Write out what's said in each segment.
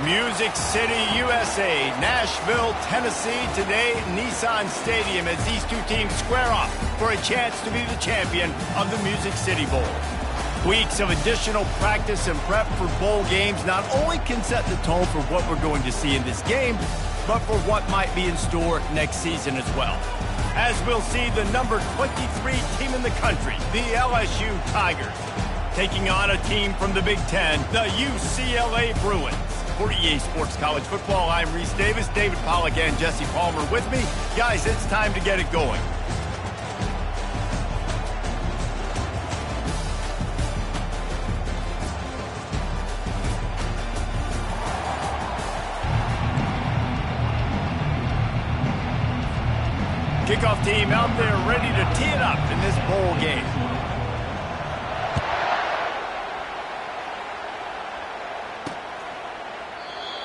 Music City, USA, Nashville, Tennessee, today Nissan Stadium as these two teams square off for a chance to be the champion of the Music City Bowl. Weeks of additional practice and prep for bowl games not only can set the tone for what we're going to see in this game, but for what might be in store next season as well. As we'll see the number 23 team in the country, the LSU Tigers, taking on a team from the Big Ten, the UCLA Bruins. For EA Sports College Football, I'm Reese Davis, David Pollack and Jesse Palmer with me. Guys, it's time to get it going. Kickoff team out there ready to tee it up in this bowl game.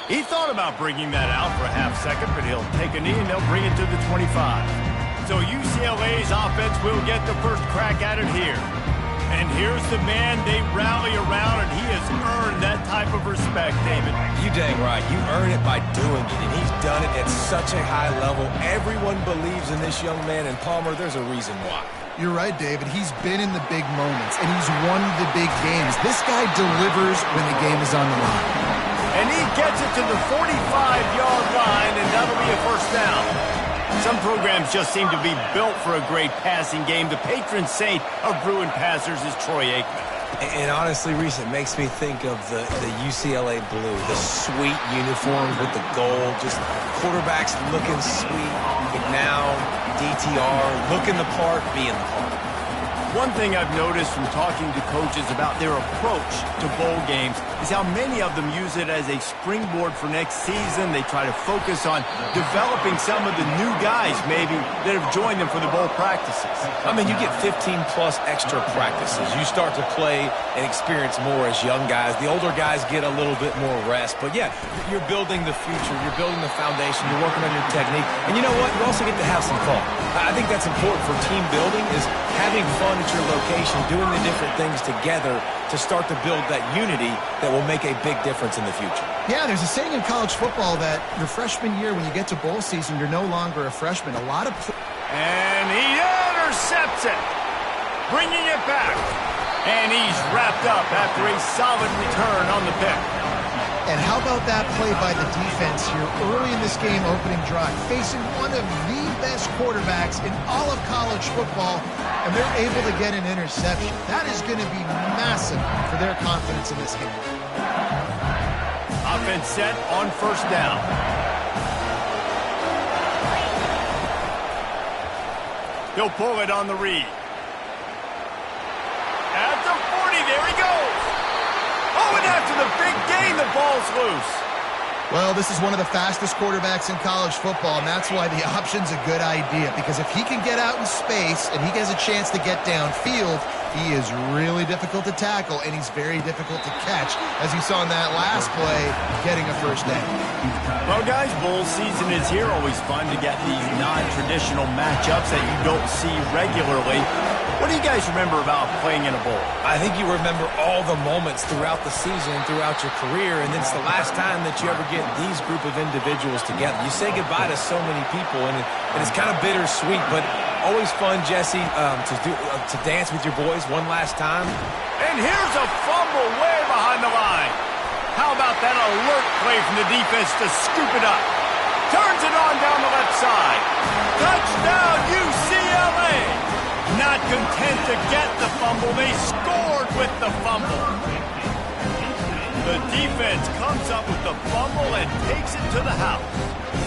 He thought about bringing that out for a half second, but he'll take a knee and they'll bring it to the 25. So UCLA's offense will get the first crack at it here. And here's the man they rally around, and he has earned that type of respect, David. You dang right. You earn it by doing it, and he's done it at such a high level. Everyone believes in this young man, and Palmer, there's a reason why. You're right, David. He's been in the big moments, and he's won the big games. This guy delivers when the game is on the line. And he gets it to the 45-yard line, and that'll be a first down. Some programs just seem to be built for a great passing game. The patron saint of Bruin passers is Troy Aikman. And honestly, Reese, it makes me think of the UCLA blue, the sweet uniforms with the gold, just quarterbacks looking sweet. McNown, DTR, looking the part, being the part. One thing I've noticed from talking to coaches about their approach to bowl games is how many of them use it as a springboard for next season. They try to focus on developing some of the new guys maybe that have joined them for the bowl practices. I mean, you get 15-plus extra practices. You start to play and experience more as young guys. The older guys get a little bit more rest. But, yeah, you're building the future. You're building the foundation. You're working on your technique. And you know what? You also get to have some fun. I think that's important for team building is having fun at your location, doing the different things together to start to build that unity that will make a big difference in the future. Yeah, there's a saying in college football that your freshman year, when you get to bowl season, you're no longer a freshman. A lot of... And he intercepts it, bringing it back. And he's wrapped up after a solid return on the pick. And how about that play by the defense here early in this game, opening drive, facing one of the best quarterbacks in all of college football, and they're able to get an interception. That is going to be massive for their confidence in this game. Offense set on first down. He'll pull it on the read. At the 40, there he goes. Oh, and after the big gain, the ball's loose. Well, this is one of the fastest quarterbacks in college football, and that's why the option's a good idea, because if he can get out in space and he has a chance to get downfield, he is really difficult to tackle, and he's very difficult to catch, as you saw in that last play, getting a first down. Well, guys, bowl season is here. Always fun to get these non-traditional matchups that you don't see regularly. What do you guys remember about playing in a bowl? I think you remember all the moments throughout the season, throughout your career, and it's the last time that you ever get these group of individuals together. You say goodbye to so many people, and it's kind of bittersweet, but always fun, Jesse, to dance with your boys one last time. And here's a fumble way behind the line. How about that alert play from the defense to scoop it up? Turns it on down the left side. Touchdown, UCLA! Not content to get the fumble, they scored with the fumble. The defense comes up with the fumble and takes it to the house.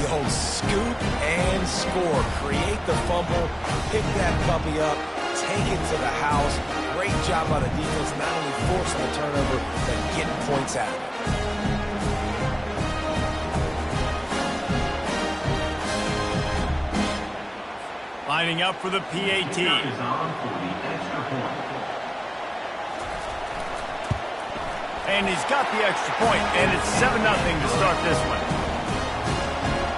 The old scoop and score. Create the fumble, pick that puppy up, take it to the house. Great job by the defense, not only forcing the turnover, but getting points out of it. Lining up for the PAT. And he's got the extra point, and it's 7-0 to start this one.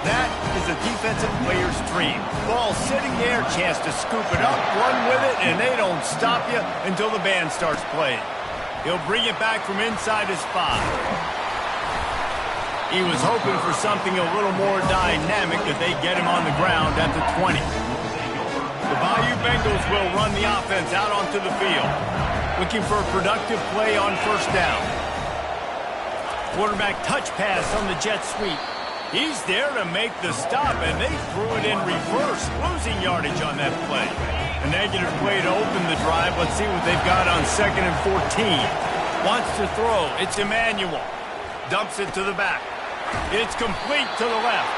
That is a defensive player's dream. Ball sitting there, chance to scoop it up, run with it, and they don't stop you until the band starts playing. He'll bring it back from inside his 5. He was hoping for something a little more dynamic, that they get him on the ground at the 20. The Bayou Bengals will run the offense out onto the field, looking for a productive play on first down. Quarterback touch pass on the jet sweep. He's there to make the stop, and they threw it in reverse, losing yardage on that play. A negative play to open the drive. Let's see what they've got on 2nd and 14. Wants to throw. It's Emmanuel. Dumps it to the back. It's complete to the left.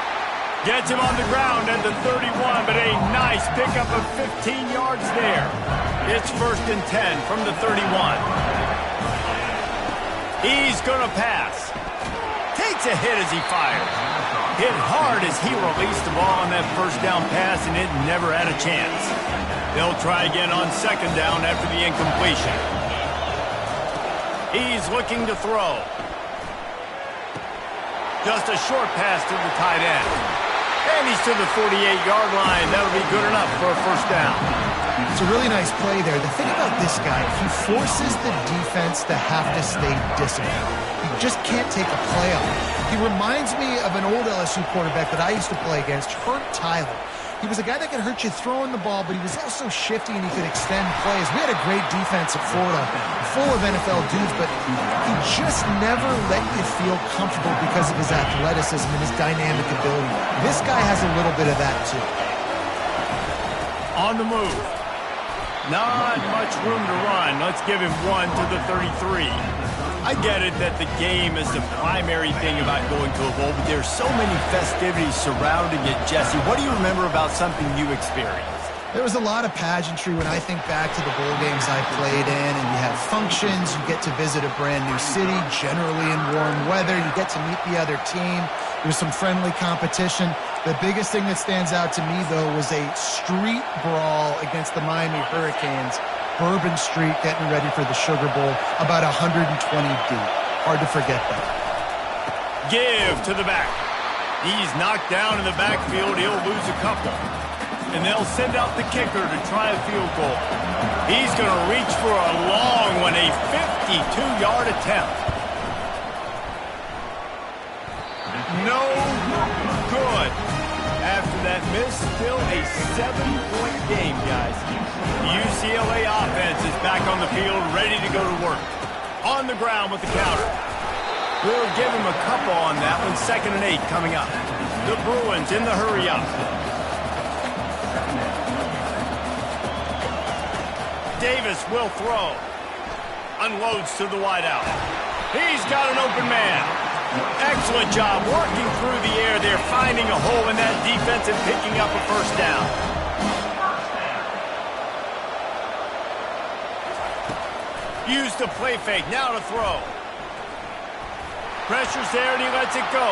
Gets him on the ground at the 31, but a nice pickup of 15 yards there. It's 1st and 10 from the 31. He's going to pass. Takes a hit as he fires. Hit hard as he released the ball on that first down pass, and it never had a chance. They'll try again on 2nd down after the incompletion. He's looking to throw. Just a short pass to the tight end. And he's to the 48-yard line. That'll be good enough for a first down. It's a really nice play there. The thing about this guy, he forces the defense to have to stay disciplined. He just can't take a play off. He reminds me of an old LSU quarterback that I used to play against, Herb Tyler. He was a guy that could hurt you throwing the ball, but he was also shifty and he could extend plays. We had a great defense at Florida, full of NFL dudes, but he just never let you feel comfortable because of his athleticism and his dynamic ability. This guy has a little bit of that too. On the move. Not much room to run. Let's give him 1 to the 33. I get it that the game is the primary thing about going to a bowl, but there's so many festivities surrounding it. Jesse, what do you remember about something you experienced? There was a lot of pageantry when I think back to the bowl games I played in, and you have functions, you get to visit a brand new city, generally in warm weather, you get to meet the other team, there's some friendly competition. The biggest thing that stands out to me, though, was a street brawl against the Miami Hurricanes. Bourbon Street getting ready for the Sugar Bowl, about 120 deep. Hard to forget that. Give to the back. He's knocked down in the backfield. He'll lose a couple. And they'll send out the kicker to try a field goal. He's going to reach for a long one, a 52-yard attempt. No good. After that miss, still a 7-point game, guys. The UCLA offense is back on the field, ready to go to work. On the ground with the counter. We'll give him a couple on that one. 2nd and 8 coming up. The Bruins in the hurry-up. Davis will throw. Unloads to the wideout. He's got an open man. Excellent job working through the air there, finding a hole in that defense and picking up a first down. Used the play fake, now to throw. Pressure's there and he lets it go.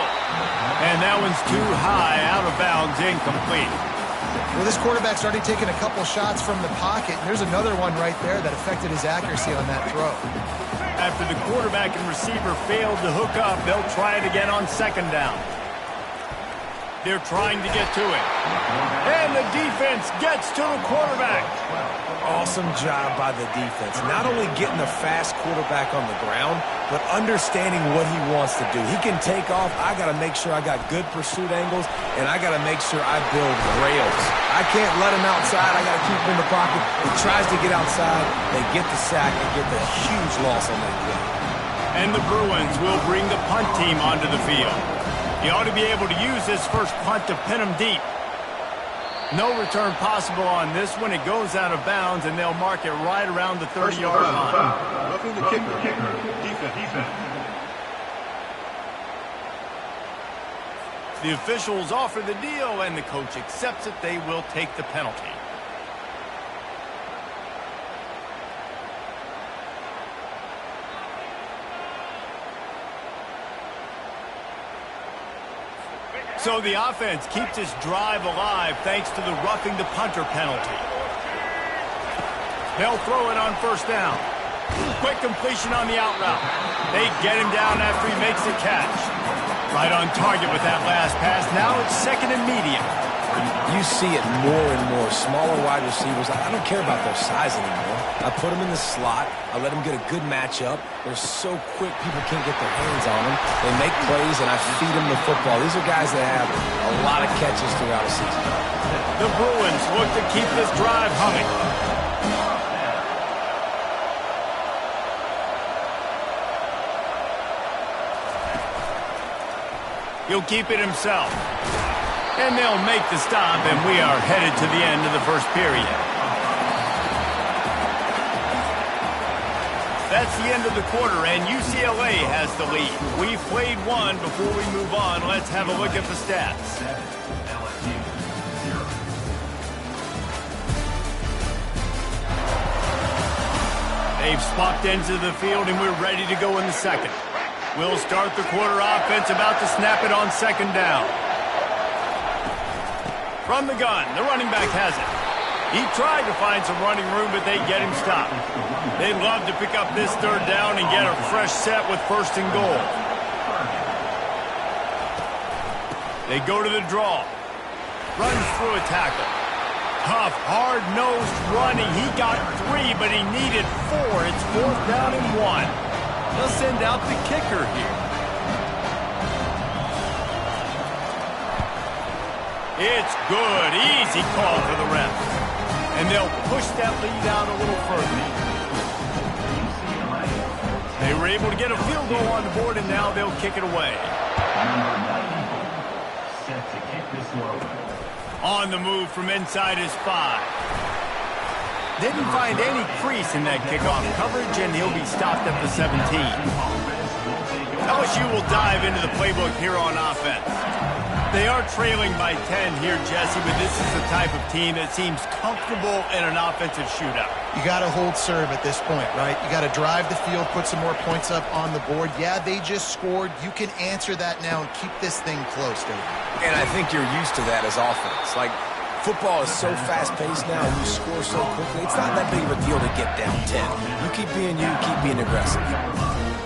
And that one's too high, out of bounds, incomplete. Well, this quarterback's already taken a couple shots from the pocket, and there's another one right there that affected his accuracy on that throw. After the quarterback and receiver failed to hook up, they'll try it again on 2nd down. They're trying to get to it. And the defense gets to the quarterback. Awesome job by the defense. Not only getting a fast quarterback on the ground, but understanding what he wants to do. He can take off. I got to make sure I got good pursuit angles, and I got to make sure I build rails. I can't let him outside. I got to keep him in the pocket. He tries to get outside. They get the sack and get the huge loss on that play. And the Bruins will bring the punt team onto the field. He ought to be able to use this first punt to pin him deep. No return possible on this one. It goes out of bounds, and they'll mark it right around the 30-yard line. Roughing the kicker. Defense. The officials offer the deal, and the coach accepts it. They will take the penalty. So the offense keeps this drive alive thanks to the roughing the punter penalty. They'll throw it on first down. Quick completion on the out route. They get him down after he makes the catch. Right on target with that last pass. Now it's 2nd and medium. You see it more and more. Smaller wide receivers. I don't care about their size anymore. I put them in the slot. I let them get a good matchup. They're so quick, people can't get their hands on them. They make plays, and I feed them the football. These are guys that have a lot of catches throughout a season. The Bruins look to keep this drive humming. He'll keep it himself. And they'll make the stop, and we are headed to the end of the first period. That's the end of the quarter, and UCLA has the lead. We've played one. Before we move on, let's have a look at the stats. They've swapped ends of the field, and we're ready to go in the second. We'll start the quarter offense, about to snap it on second down. From the gun, the running back has it. He tried to find some running room, but they get him stopped. They'd love to pick up this third down and get a fresh set with first and goal. They go to the draw. Runs through a tackle. Tough, hard-nosed running. He got 3, but he needed 4. It's 4th down and 1. They'll send out the kicker here. It's good. Easy call for the refs. And they'll push that lead out a little further. They were able to get a field goal on the board, and now they'll kick it away. Set to kick this one. On the move from inside his 5. Didn't find any crease in that kickoff coverage, and he'll be stopped at the 17. LSU will dive into the playbook here on offense. They are trailing by 10 here, Jesse, but this is the type of team that seems comfortable in an offensive shootout. You got to hold serve at this point, right? You got to drive the field, put some more points up on the board. Yeah, they just scored. You can answer that now and keep this thing close, David. And I think you're used to that as offense. Like, football is so fast-paced now, and you score so quickly. It's not that big of a deal to get down 10. You keep being you, keep being aggressive.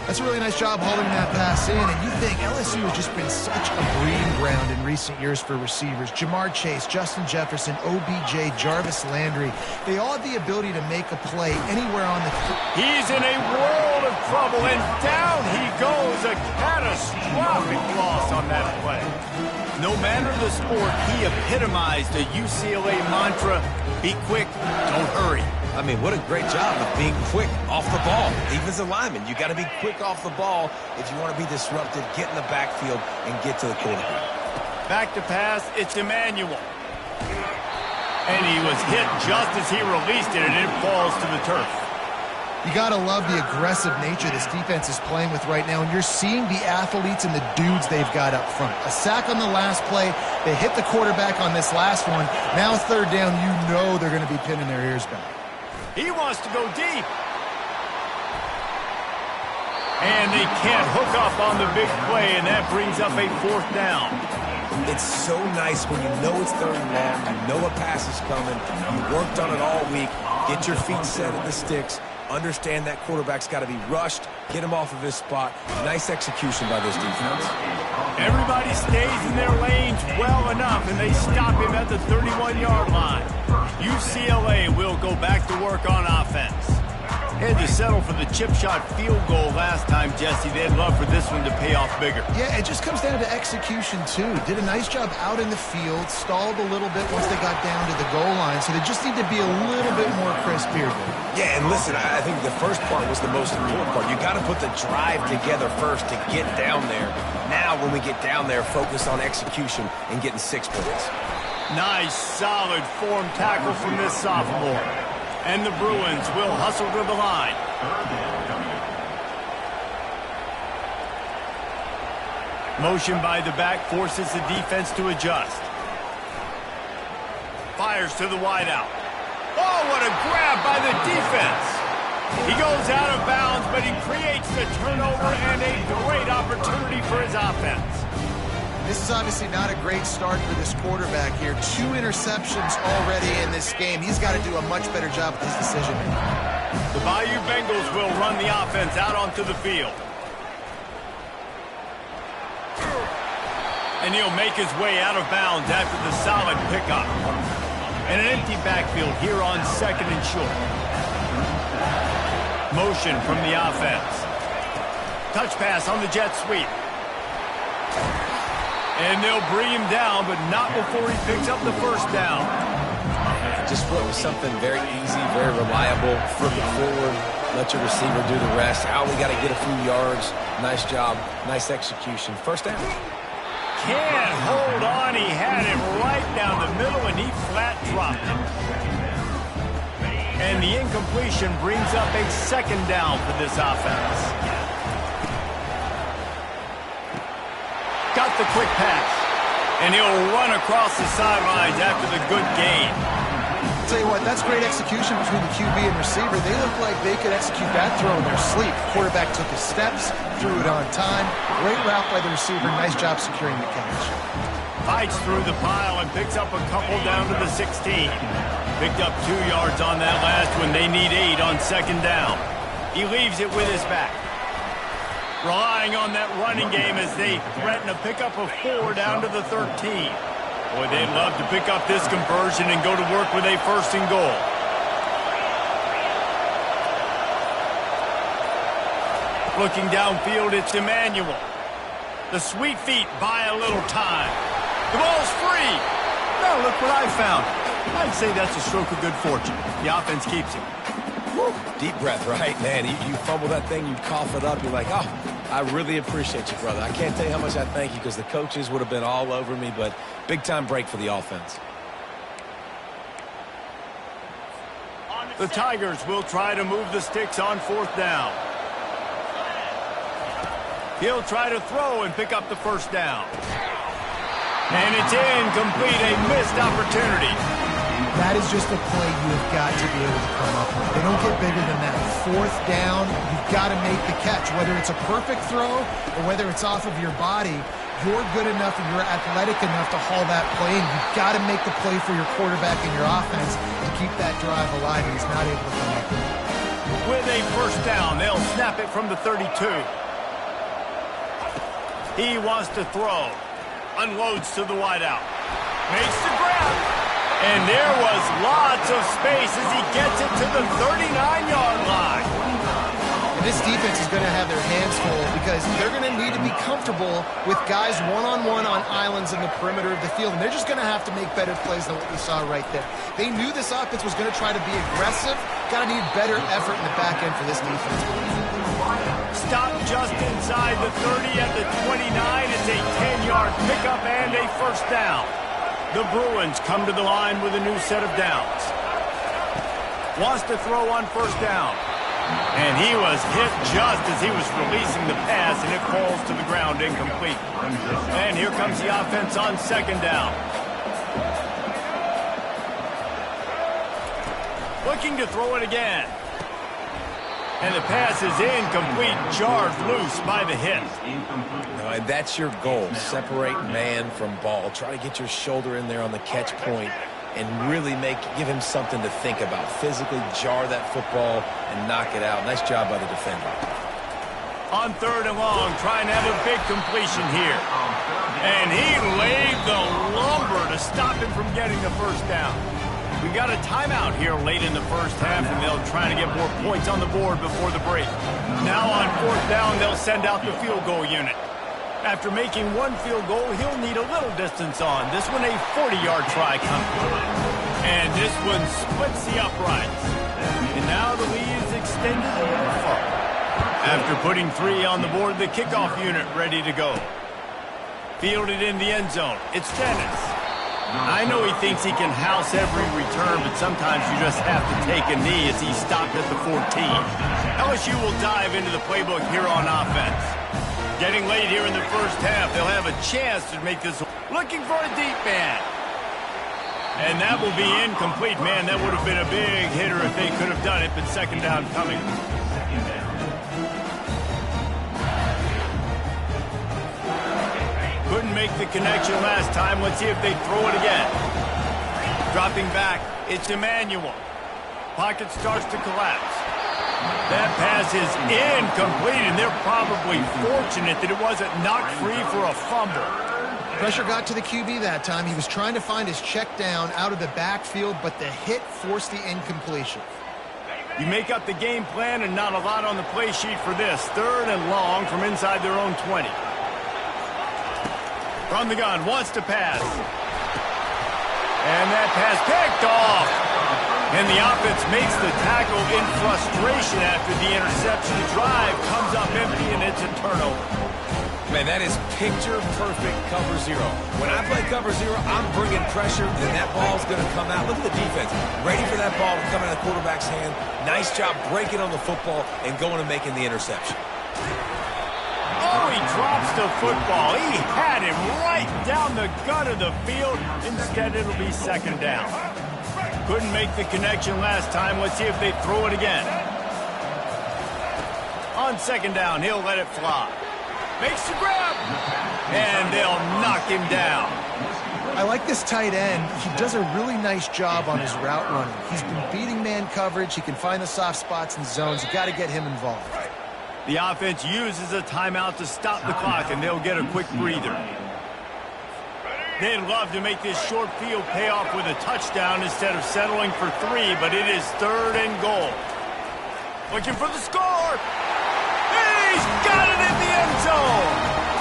That's a really nice job holding that pass in, and you think LSU has just been such a breeding ground in recent years for receivers. Jamar Chase, Justin Jefferson, OBJ, Jarvis Landry. They all have the ability to make a play anywhere on the field. He's in a world of trouble, and down he goes. A catastrophic loss on that play. No matter the sport, he epitomized the UCLA mantra, be quick, don't hurry. I mean, what a great job of being quick off the ball. Defensive lineman, you got to be quick off the ball if you want to be disrupted, get in the backfield, and get to the quarterback. Back to pass, it's Emmanuel. And he was hit just as he released it, and it falls to the turf. You got to love the aggressive nature this defense is playing with right now, and you're seeing the athletes and the dudes they've got up front. A sack on the last play. They hit the quarterback on this last one. Now third down, you know they're going to be pinning their ears back. He wants to go deep. And they can't hook up on the big play, and that brings up a 4th down. It's so nice when you know it's third and long, you know a pass is coming, you worked on it all week, get your feet set at the sticks, understand that quarterback's got to be rushed, get him off of his spot. Nice execution by this defense. Everybody stays in their lanes well enough, and they stop him at the 31-yard line. UCLA will go back to work on offense. Had to settle for the chip shot field goal last time, Jesse. They'd love for this one to pay off bigger. Yeah, it just comes down to execution, too. Did a nice job out in the field, stalled a little bit once they got down to the goal line, so they just need to be a little bit more crisp here. Yeah, and listen, I think the first part was the most important part. You got to put the drive together first to get down there. Now, when we get down there, focus on execution and getting 6 points. Nice, solid form tackle from this sophomore. And the Bruins will hustle to the line. Motion by the back forces the defense to adjust. Fires to the wideout. Oh, what a grab by the defense. He goes out of bounds, but he creates the turnover and a great opportunity for his offense. This is obviously not a great start for this quarterback here. 2 interceptions already in this game. He's got to do a much better job with his decision. The Bayou Bengals will run the offense out onto the field. And he'll make his way out of bounds after the solid pickup. And an empty backfield here on 2nd and short. motion from the offense. Touch pass on the jet sweep. And they'll bring him down, but not before he picks up the first down. Just went with something very easy, very reliable. Flip it forward, let your receiver do the rest. We got to get a few yards. Nice job, nice execution. First down. Can't hold on. He had it right down the middle, and he flat dropped it. And the incompletion brings up a second down for this offense. Got the quick pass, and he'll run across the sidelines after the good gain. I'll tell you what, that's great execution between the QB and receiver. They look like they could execute that throw in their sleep. Quarterback took his steps, threw it on time. Great route by the receiver. Nice job securing the catch. Fights through the pile and picks up a couple down to the 16. Picked up 2 yards on that last one. They need 8 on second down. He leaves it with his back. Relying on that running game as they threaten a pickup of 4 down to the 13. Boy, they'd love to pick up this conversion and go to work with a first and goal. Looking downfield, it's Emmanuel. The sweet feet buy a little time. The ball's free. Now look what I found. I'd say that's a stroke of good fortune. The offense keeps it. Woo. Deep breath, right? Man, you fumble that thing, you cough it up, you're like, oh, I really appreciate you, brother. I can't tell you how much I thank you because the coaches would have been all over me, but big-time break for the offense. The Tigers will try to move the sticks on fourth down. He'll try to throw and pick up the first down. And it's incomplete, a missed opportunity. That is just a play you have got to be able to come up with. They don't get bigger than that. Fourth down, you've got to make the catch. Whether it's a perfect throw or whether it's off of your body, you're good enough and you're athletic enough to haul that play, and you've got to make the play for your quarterback and your offense to keep that drive alive, and he's not able to come up with it. With a first down, they'll snap it from the 32. He wants to throw. Unloads to the wideout. Makes the grab. And there was lots of space as he gets it to the 39-yard line. And this defense is going to have their hands full because they're going to need to be comfortable with guys one-on-one on islands in the perimeter of the field. And they're just going to have to make better plays than what we saw right there. They knew this offense was going to try to be aggressive. Got to need better effort in the back end for this defense. Stop just inside the 30 at the 29. It's a 10-yard pickup and a first down. The Bruins come to the line with a new set of downs. Wants to throw on first down. And he was hit just as he was releasing the pass, and it falls to the ground incomplete. And here comes the offense on second down. Looking to throw it again. And the pass is incomplete, jarred loose by the hit. And that's your goal. Separate man from ball. Try to get your shoulder in there on the catch point and really give him something to think about. Physically jar that football and knock it out. Nice job by the defender. On third and long, trying to have a big completion here. And he laid the lumber to stop him from getting the first down. We got a timeout here late in the first half, and they'll try to get more points on the board before the break. Now on fourth down, they'll send out the field goal unit. After making one field goal, he'll need a little distance on. This one a 40-yard try coming. And this one splits the uprights. And now the lead is extended a little further. After putting 3 on the board, the kickoff unit ready to go. Fielded in the end zone. It's Dennis. I know he thinks he can house every return, but sometimes you just have to take a knee as he stopped at the 14. LSU will dive into the playbook here on offense. Getting late here in the first half, they'll have a chance to make this. Looking for a deep man. And that will be incomplete. Man, that would have been a big hitter if they could have done it, but second down coming. Couldn't make the connection last time. Let's see if they throw it again. Dropping back, it's Emmanuel. Pocket starts to collapse. That pass is incomplete, and they're probably fortunate that it wasn't knocked free for a fumble. Pressure got to the QB that time. He was trying to find his check down out of the backfield, but the hit forced the incompletion. You make up the game plan and not a lot on the play sheet for this. 3rd and long from inside their own 20. From the gun, wants to pass. And that pass picked off. And the offense makes the tackle in frustration after the interception. The drive comes up empty, and it's a turnover. Man, that is picture-perfect cover zero. When I play cover zero, I'm bringing pressure, and that ball's going to come out. Look at the defense. Ready for that ball to come out of the quarterback's hand. Nice job breaking on the football and going and making the interception. Oh, he drops the football. He had him right down the gut of the field. Instead, it'll be 2nd down. Couldn't make the connection last time. Let's see if they throw it again. On 2nd down, he'll let it fly. Makes the grab. And they'll knock him down. I like this tight end. He does a really nice job on his route running. He's been beating man coverage. He can find the soft spots and zones. You got to get him involved. The offense uses a timeout to stop the clock, and they'll get a quick breather. They'd love to make this short field pay off with a touchdown instead of settling for 3, but it is 3rd and goal. Looking for the score. He's got it in the end zone.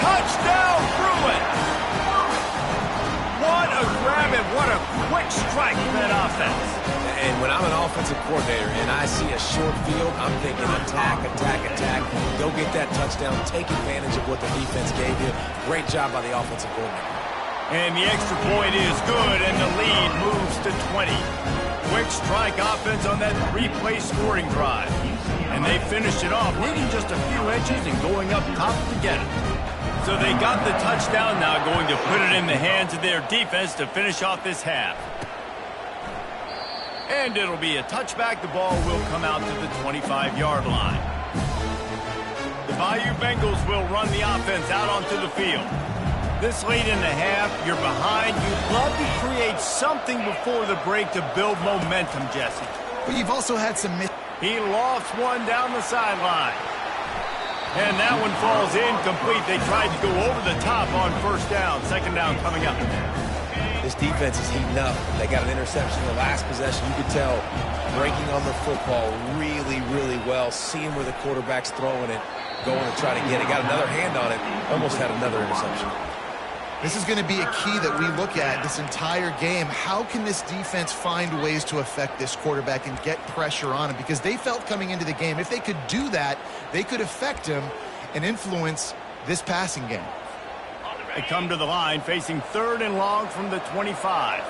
Touchdown, Bruin. What a grab and what a quick strike from that offense. And when I'm an offensive coordinator and I see a short field, I'm thinking attack, attack, attack. Go get that touchdown. Take advantage of what the defense gave you. Great job by the offensive coordinator. And the extra point is good, and the lead moves to 20. Quick strike offense on that 3-play scoring drive. And they finished it off, needing just a few inches and going up top to get it. So they got the touchdown, now going to put it in the hands of their defense to finish off this half. And it'll be a touchback. The ball will come out to the 25-yard line. The Bayou Bengals will run the offense out onto the field. This late in the half, you're behind. You'd love to create something before the break to build momentum, Jesse. But you've also had some... He lofts one down the sideline. And that one falls incomplete. They tried to go over the top on 1st down. 2nd down coming up. This defense is heating up. They got an interception in the last possession. You could tell breaking on the football really, really well, seeing where the quarterback's throwing it, going to try to get it. Got another hand on it. Almost had another interception. This is going to be a key that we look at this entire game. How can this defense find ways to affect this quarterback and get pressure on him? Because they felt coming into the game, if they could do that, they could affect him and influence this passing game. They come to the line facing 3rd and long from the 25.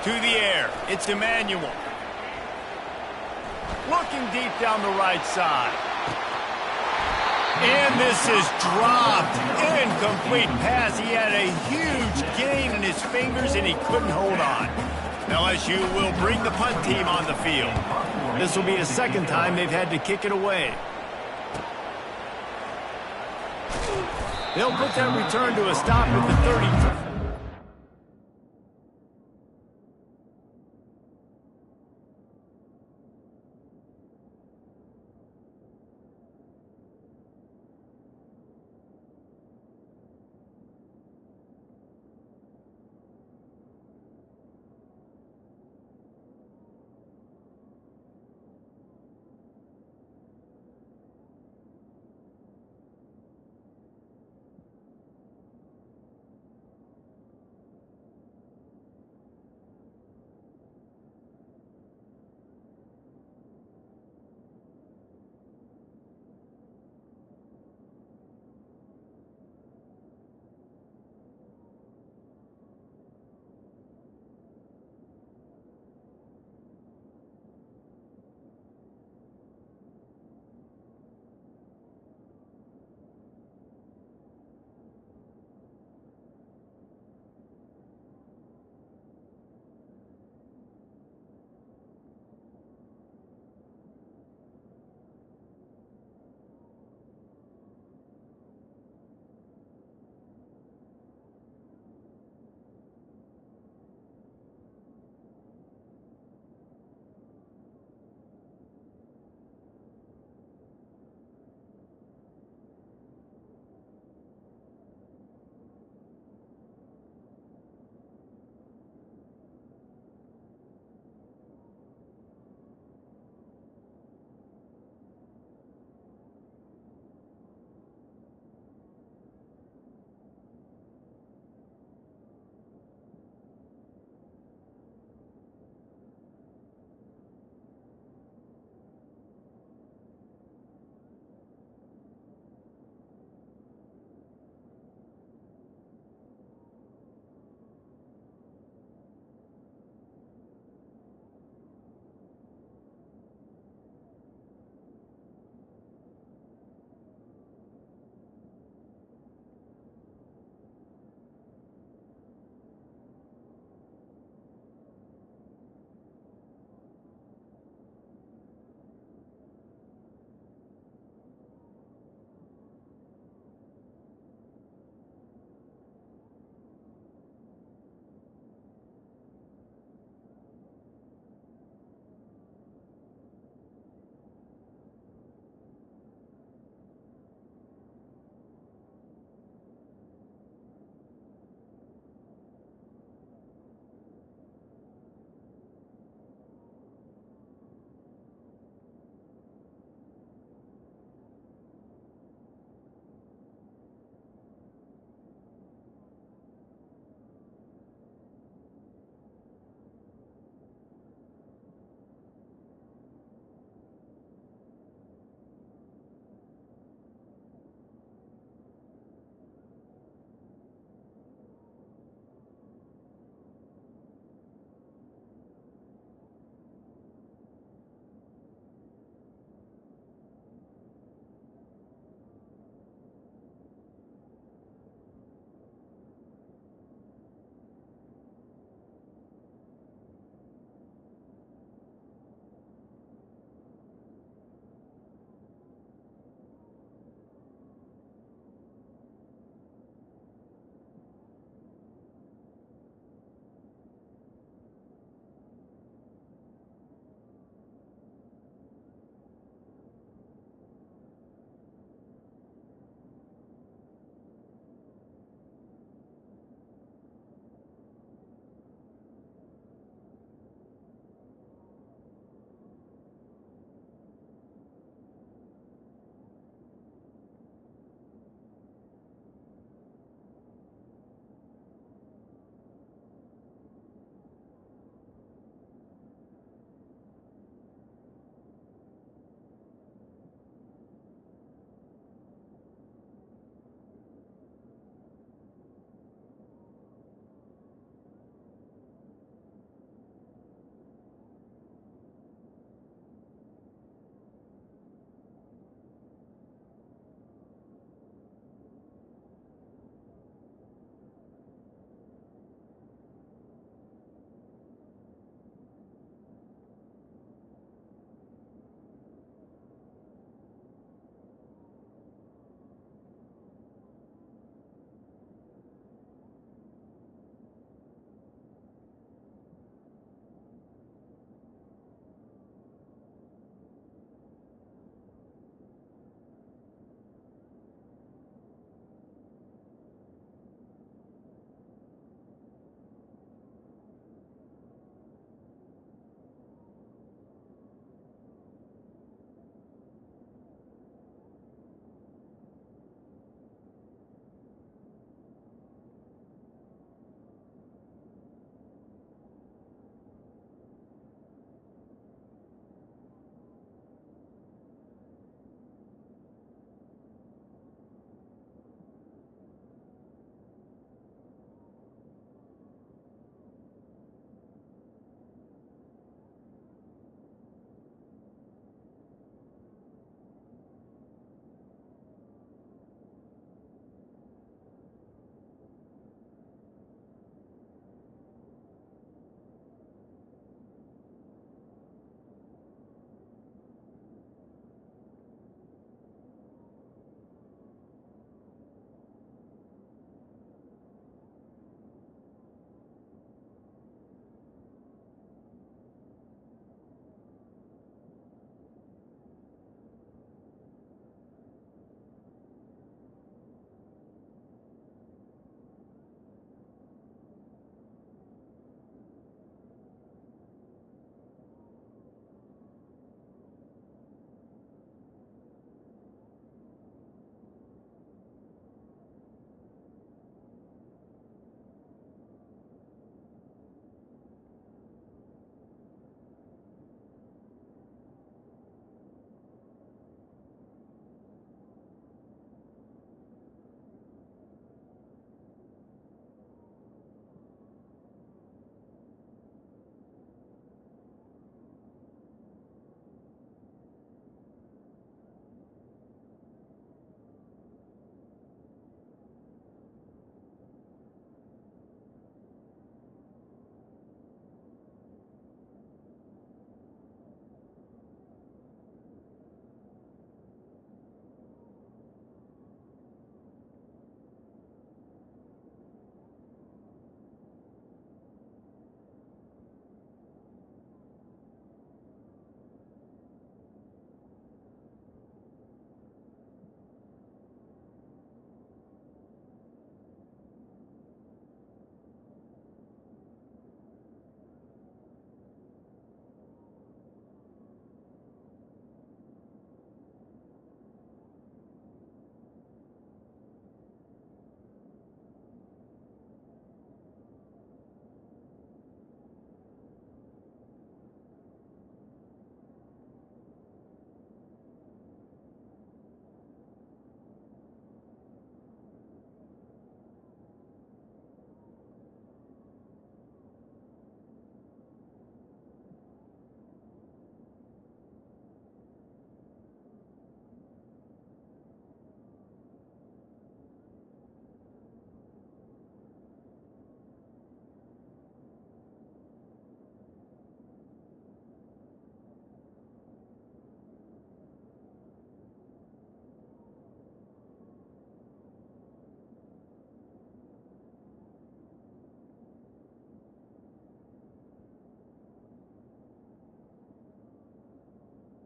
To the air, it's Emmanuel. Looking deep down the right side. And this is dropped. Incomplete pass. He had a huge gain in his fingers, and he couldn't hold on. LSU will bring the punt team on the field. This will be the 2nd time they've had to kick it away. They'll put that return to a stop at the 33.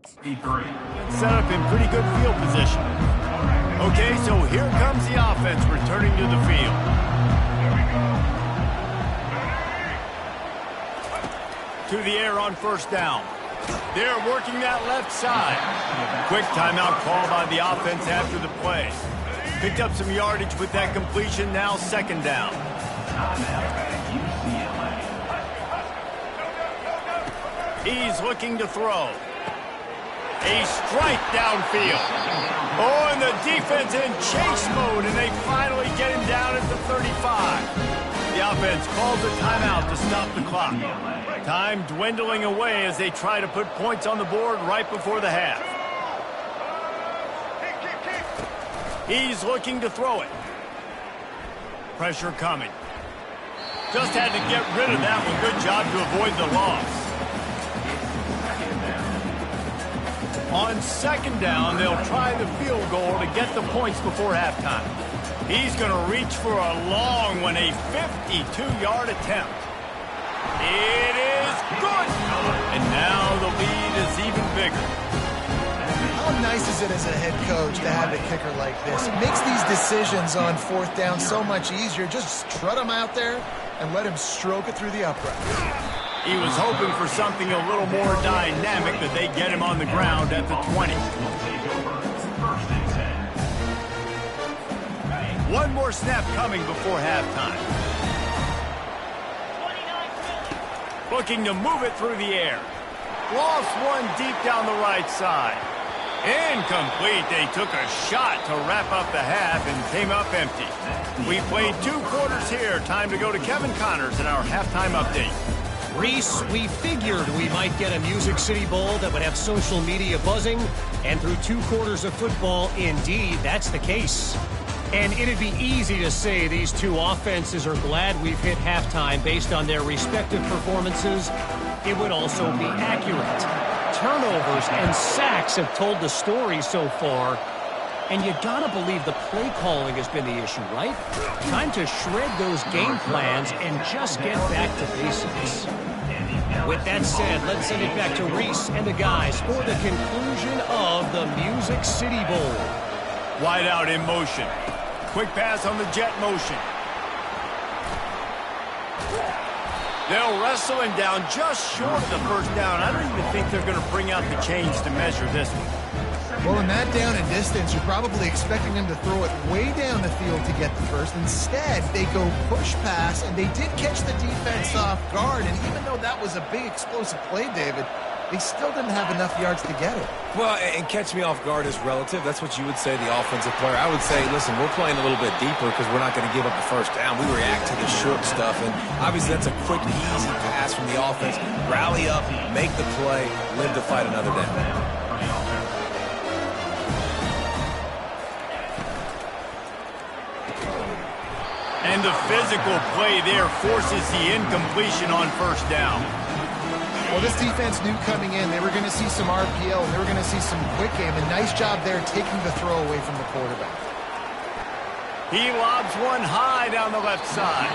Set up in pretty good field position. Okay, so here comes the offense returning to the field. To the air on first down. They're working that left side. Quick timeout call by the offense after the play. Picked up some yardage with that completion, now second down. He's looking to throw. A strike downfield. Oh, and the defense in chase mode, and they finally get him down at the 35. The offense calls a timeout to stop the clock. Time dwindling away as they try to put points on the board right before the half. He's looking to throw it. Pressure coming. Just had to get rid of that one. Good job to avoid the loss. On second down, they'll try the field goal to get the points before halftime. He's going to reach for a long one, a 52-yard attempt. It is good! And now the lead is even bigger. How nice is it as a head coach to have a kicker like this? It makes these decisions on fourth down so much easier. Just strut him out there and let him stroke it through the uprights. He was hoping for something a little more dynamic, that they get him on the ground at the 20. One more snap coming before halftime. Looking to move it through the air. Lost one deep down the right side. Incomplete. They took a shot to wrap up the half and came up empty. We played 2 quarters here. Time to go to Kevin Connors in our halftime update. Reese, we figured we might get a Music City Bowl that would have social media buzzing, and through 2 quarters of football, indeed, that's the case. And it'd be easy to say these 2 offenses are glad we've hit halftime based on their respective performances. It would also be accurate. Turnovers and sacks have told the story so far, and you gotta believe the play calling has been the issue, right? Time to shred those game plans and just get back to basics. With that said, let's send it back to Reese and the guys for the conclusion of the Music City Bowl. Wide out in motion. Quick pass on the jet motion. They'll wrestle him down just short of the first down. I don't even think they're going to bring out the chains to measure this one. Well, in that down and distance, you're probably expecting them to throw it way down the field to get the first. Instead, they go push pass, and they did catch the defense off guard. And even though that was a big explosive play, David, they still didn't have enough yards to get it. Well, and catch me off guard is relative. That's what you would say, the offensive player. I would say, listen, we're playing a little bit deeper because we're not going to give up the first down. We react to the short stuff, and obviously that's a quick, easy pass from the offense. Rally up, make the play, live to fight another down. And the physical play there forces the incompletion on first down. Well, this defense knew coming in they were going to see some RPO, and they were going to see some quick game. And nice job there taking the throw away from the quarterback. He lobs one high down the left side.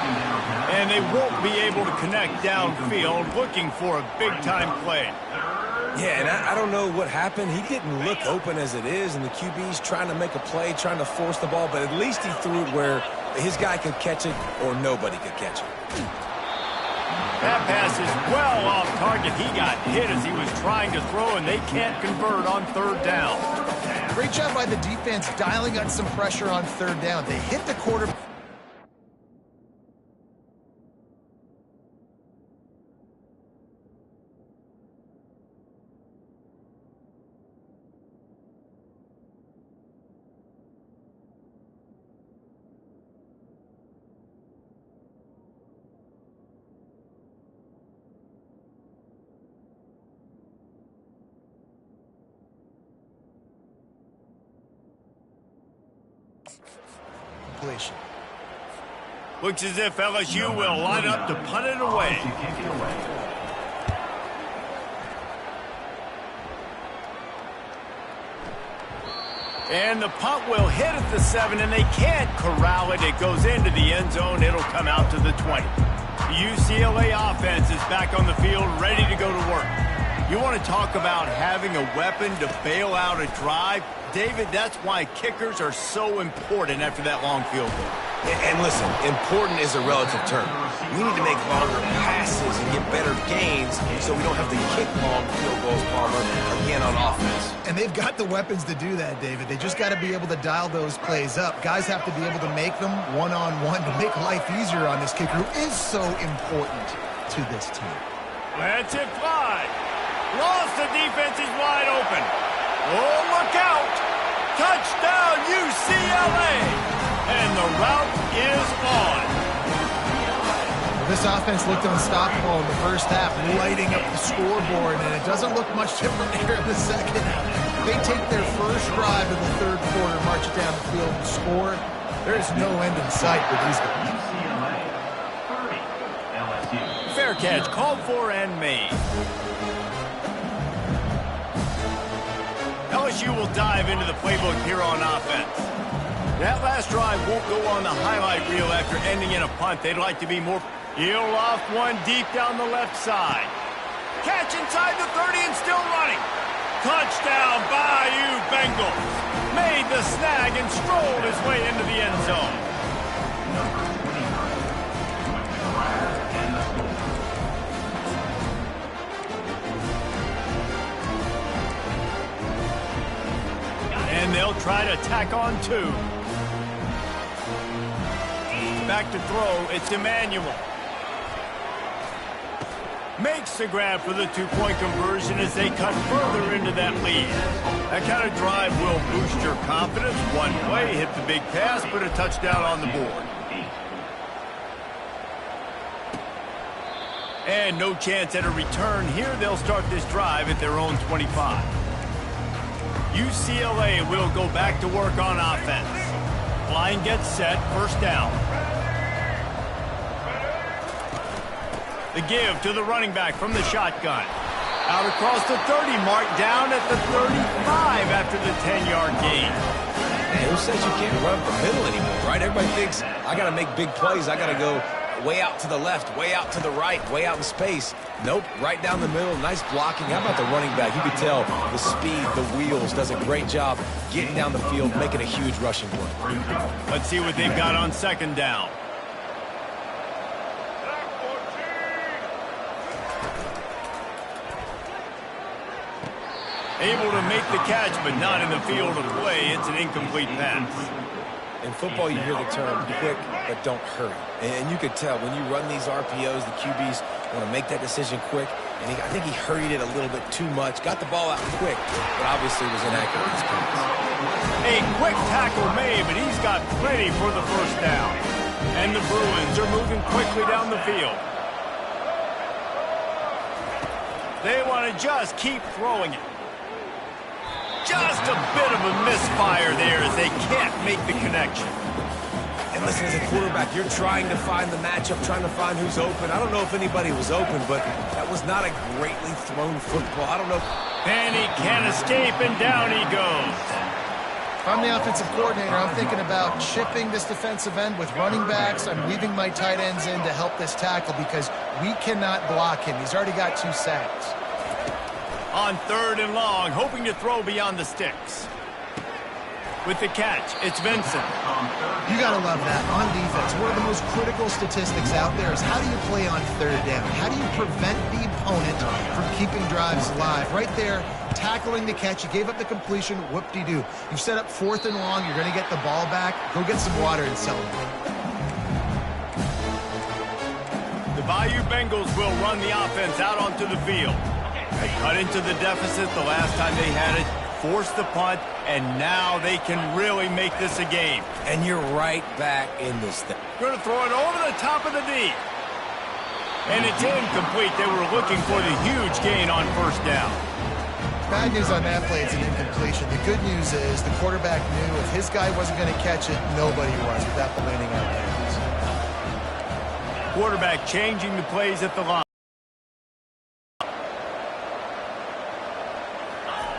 And they won't be able to connect downfield, looking for a big-time play. Yeah, and I don't know what happened. He didn't look open as it is, and the QB's trying to make a play, trying to force the ball, but at least he threw it where his guy could catch it or nobody could catch it. That pass is well off target. He got hit as he was trying to throw, and they can't convert on third down. Great job by the defense dialing up some pressure on third down. They hit the quarterback. Completion. Looks as if LSU will line up to punt it away. And the punt will hit at the 7, and they can't corral it. It goes into the end zone. It'll come out to the 20. The UCLA offense is back on the field, ready to go to work. You want to talk about having a weapon to bail out a drive? David, that's why kickers are so important after that long field goal. And listen, important is a relative term. We need to make longer passes and get better gains so we don't have to kick long field goals, Palmer, again on offense. And they've got the weapons to do that, David. They just got to be able to dial those plays up. Guys have to be able to make them one-on-one to make life easier on this kicker who is so important to this team. Let's it fly. Lost, the defense is wide open. Oh, look out. Touchdown, UCLA. And the route is on. Well, this offense looked unstoppable in the first half, lighting up the scoreboard, and it doesn't look much different here in the second half. They take their first drive in the third quarter, march it down the field and score. There is no end in sight for these guys. UCLA 30, LSU. Fair catch, called for and made. LSU will dive into the playbook here on offense. That last drive won't go on the highlight reel after ending in a punt. They'd like to be more. He'll loft one deep down the left side. Catch inside the 30 and still running. Touchdown, Bayou Bengals. Made the snag and strolled his way into the end zone. Number 29, with the grab and the score. And they'll try to tack on two. Back to throw, it's Emmanuel. Makes the grab for the two-point conversion as they cut further into that lead. That kind of drive will boost your confidence. One play, hit the big pass, put a touchdown on the board. And no chance at a return here. They'll start this drive at their own 25. UCLA will go back to work on offense. Line gets set, first down. The give to the running back from the shotgun. Out across the 30, mark down at the 35 after the 10-yard gain. Man, who says you can't run up the middle anymore, right? Everybody thinks, I got to make big plays. I got to go way out to the left, way out to the right, way out in space. Nope, right down the middle. Nice blocking. How about the running back? You could tell the speed, the wheels, does a great job getting down the field, making a huge rushing play. Let's see what they've got on second down. Able to make the catch, but not in the field of play. It's an incomplete pass. In football, you hear the term quick, but don't hurry. And you could tell when you run these RPOs, the QBs want to make that decision quick. And I think he hurried it a little bit too much. Got the ball out quick, but obviously was inaccurate in his pass. A quick tackle made, but he's got plenty for the first down. And the Bruins are moving quickly down the field. They want to just keep throwing it. Just a bit of a misfire there as they can't make the connection. And listen, as a quarterback, you're trying to find the matchup, trying to find who's open. I don't know if anybody was open, but that was not a greatly thrown football. I don't know. And he can't escape, and down he goes. If I'm the offensive coordinator, I'm thinking about chipping this defensive end with running backs. I'm weaving my tight ends in to help this tackle because we cannot block him. He's already got 2 sacks. On third and long, hoping to throw beyond the sticks. With the catch, it's Vincent. You got to love that. On defense, one of the most critical statistics out there is how do you play on third down? How do you prevent the opponent from keeping drives alive? Right there, tackling the catch. You gave up the completion. Whoop-de-doo. You've set up fourth and long. You're going to get the ball back. Go get some water and celebrate. The Bayou Bengals will run the offense out onto the field. They cut into the deficit the last time they had it, forced the punt, and now they can really make this a game. And you're right back in this thing. Going to throw it over the top of the D. And it's incomplete. They were looking for the huge gain on first down. Bad news on that play, it's an incompletion. The good news is the quarterback knew if his guy wasn't going to catch it, nobody was without the landing out there. Quarterback changing the plays at the line.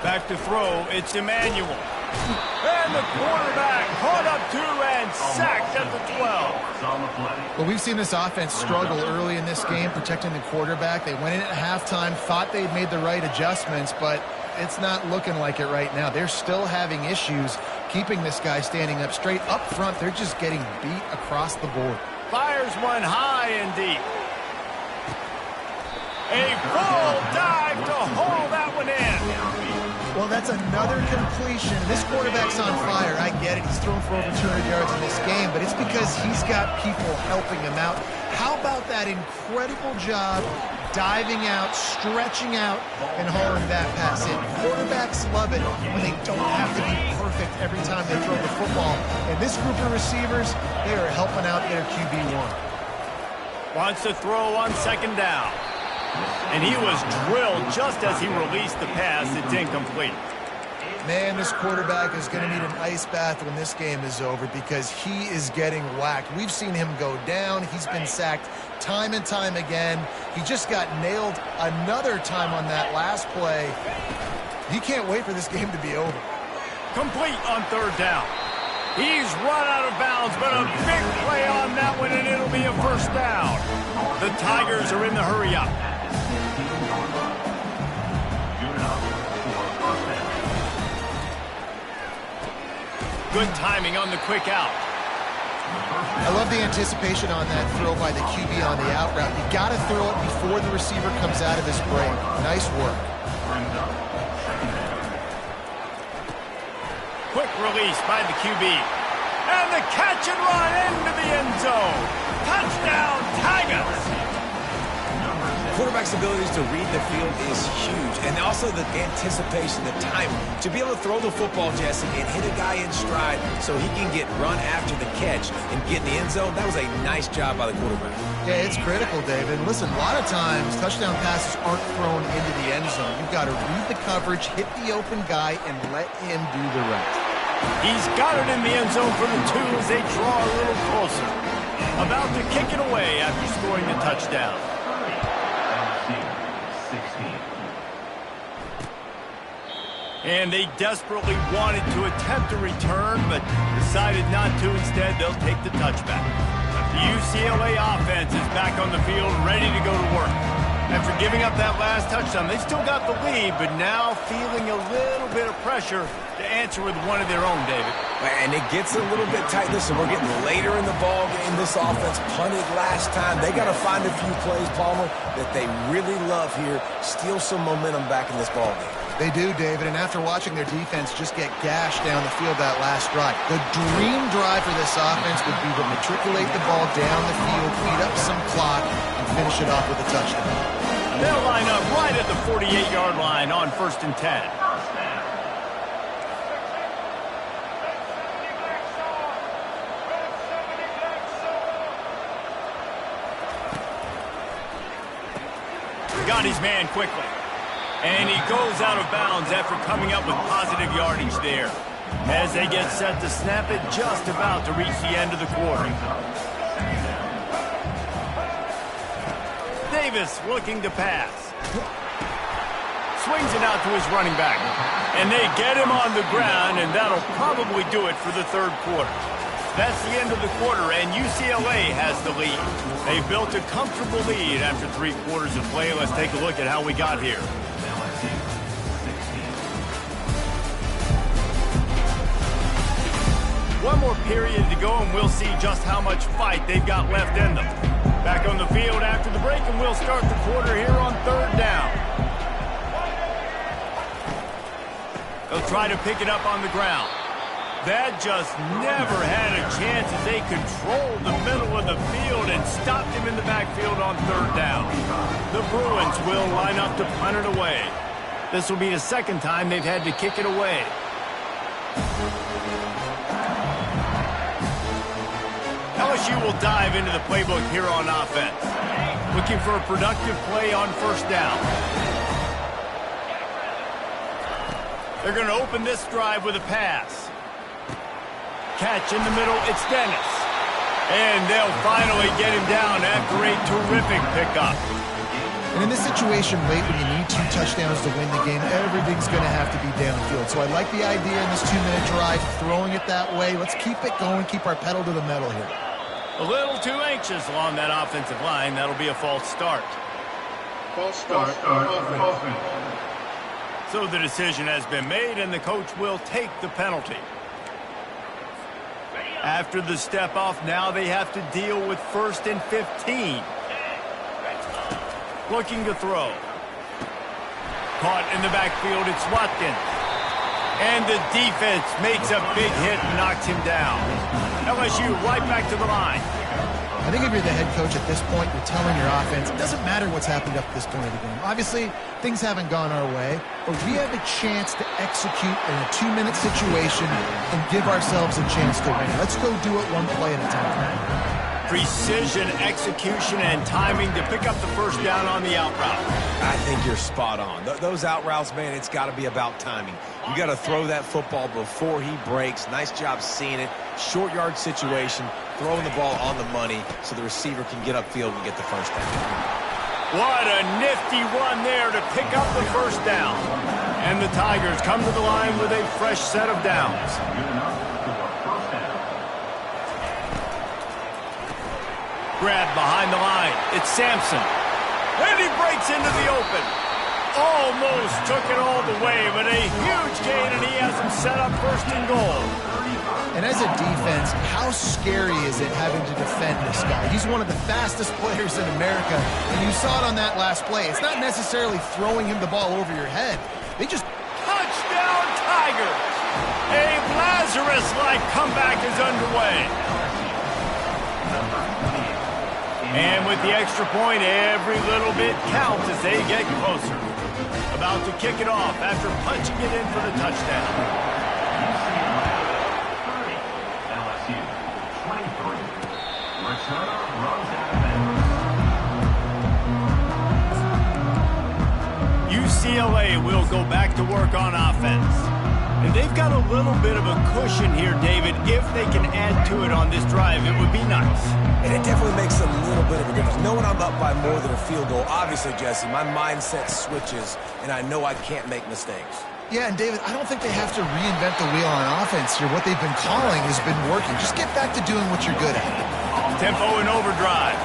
Back to throw, it's Emmanuel. And the quarterback caught up to and sacked at the 12. Well, we've seen this offense struggle early in this game protecting the quarterback. They went in at halftime, thought they'd made the right adjustments, but it's not looking like it right now. They're still having issues keeping this guy standing up straight. Up front, they're just getting beat across the board. Fires one high and deep. A full dive to haul that one in. Well, that's another completion. This quarterback's on fire. I get it. He's thrown for over 200 yards in this game, but it's because he's got people helping him out. How about that incredible job diving out, stretching out, and hauling that pass in? Quarterbacks love it when they don't have to be perfect every time they throw the football. And this group of receivers, they are helping out their QB1. Wants to throw on second down. And he was drilled just as he released the pass. It's incomplete. Man, this quarterback is going to need an ice bath when this game is over because he is getting whacked. We've seen him go down. He's been sacked time and time again. He just got nailed another time on that last play. He can't wait for this game to be over. Complete on third down. He's run out of bounds, but a big play on that one, and it'll be a first down. The Tigers are in the hurry up. Good timing on the quick out. I love the anticipation on that throw by the QB on the out route. You got to throw it before the receiver comes out of his break. Nice work. Quick release by the QB. And the catch and run into the end zone. Touchdown, Tigers! Quarterback's abilities to read the field is huge, and also the anticipation, the timing. To be able to throw the football, Jesse, and hit a guy in stride so he can get run after the catch and get in the end zone, that was a nice job by the quarterback. Yeah, it's critical, David. Listen, a lot of times touchdown passes aren't thrown into the end zone. You've got to read the coverage, hit the open guy, and let him do the rest. He's got it in the end zone for the two as they draw a little closer. About to kick it away after scoring the touchdown. And they desperately wanted to attempt a return, but decided not to. Instead, they'll take the touchback. The UCLA offense is back on the field, ready to go to work. After giving up that last touchdown, they still got the lead, but now feeling a little bit of pressure to answer with one of their own, David. And it gets a little bit tight. Listen, we're getting later in the ball game. This offense punted last time. They got to find a few plays, Palmer, that they really love here. Steal some momentum back in this ball game. They do, David, and after watching their defense just get gashed down the field that last drive, the dream drive for this offense would be to matriculate the ball down the field, feed up some clock, and finish it off with a touchdown. They'll line up right at the 48-yard line on 1st and 10. Got his man quickly. And he goes out of bounds after coming up with positive yardage there. As they get set to snap it, just about to reach the end of the quarter. Davis looking to pass. Swings it out to his running back. And they get him on the ground, and that'll probably do it for the third quarter. That's the end of the quarter, and UCLA has the lead. They built a comfortable lead after 3 quarters of play. Let's take a look at how we got here. One more period to go, and we'll see just how much fight they've got left in them. Back on the field after the break, and we'll start the quarter here on 3rd down. They'll try to pick it up on the ground. That just never had a chance as they controlled the middle of the field and stopped him in the backfield on 3rd down. The Bruins will line up to punt it away. This will be the second time they've had to kick it away. LSU will dive into the playbook here on offense. Looking for a productive play on 1st down. They're going to open this drive with a pass. Catch in the middle, it's Dennis. And they'll finally get him down after a terrific pickup. And in this situation late when you need 2 touchdowns to win the game, everything's going to have to be downfield. So I like the idea in this 2-minute drive, throwing it that way. Let's keep it going, keep our pedal to the metal here. A little too anxious along that offensive line. That'll be a false start. False start. Offense. So the decision has been made, and the coach will take the penalty. After the step off, now they have to deal with 1st and 15. Looking to throw. Caught in the backfield, it's Watkins. And the defense makes a big hit and knocks him down. LSU right back to the line. I think if you're the head coach at this point, you're telling your offense, it doesn't matter what's happened up to this point of the game. Obviously, things haven't gone our way, but we have a chance to execute in a 2-minute situation and give ourselves a chance to win. Let's go do it one play at a time. Precision, execution, and timing to pick up the first down on the out route. I think you're spot on. Those out routes, man, it's got to be about timing. You got to throw that football before he breaks. Nice job seeing it. Short yard situation, throwing the ball on the money so the receiver can get upfield and get the first down. What a nifty run there to pick up the first down. And the Tigers come to the line with a fresh set of downs. Grab behind the line. It's Sampson. And he breaks into the open. Almost took it all the way, but a huge gain, and he has him set up 1st and goal. And as a defense, how scary is it having to defend this guy? He's one of the fastest players in America, and you saw it on that last play. It's not necessarily throwing him the ball over your head. They just... Touchdown, Tigers! A Lazarus-like comeback is underway. And with the extra point, every little bit counts as they get closer. About to kick it off after punching it in for the touchdown. LSU 23. Returner runs out of bounds. UCLA will go back to work on offense. And they've got a little bit of a cushion here, David. If they can add to it on this drive, it would be nice. And it definitely makes a little bit of a difference. Knowing I'm up by more than a field goal, obviously, Jesse, my mindset switches, and I know I can't make mistakes. Yeah, and David, I don't think they have to reinvent the wheel on offense here. What they've been calling has been working. Just get back to doing what you're good at. Tempo and overdrive.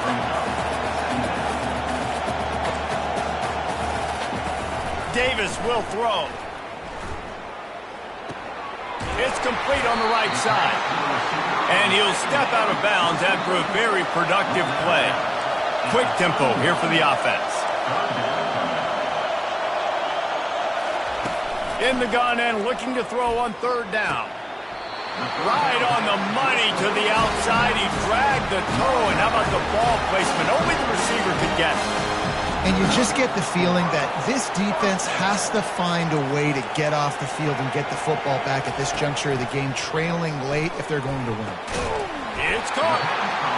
Davis will throw. It's complete on the right side. And he'll step out of bounds after a very productive play. Quick tempo here for the offense. In the gun and looking to throw on 3rd down. Right on the money to the outside. He dragged the toe, and how about the ball placement? Only the receiver could get it. And you just get the feeling that this defense has to find a way to get off the field and get the football back at this juncture of the game, trailing late if they're going to win. It's caught.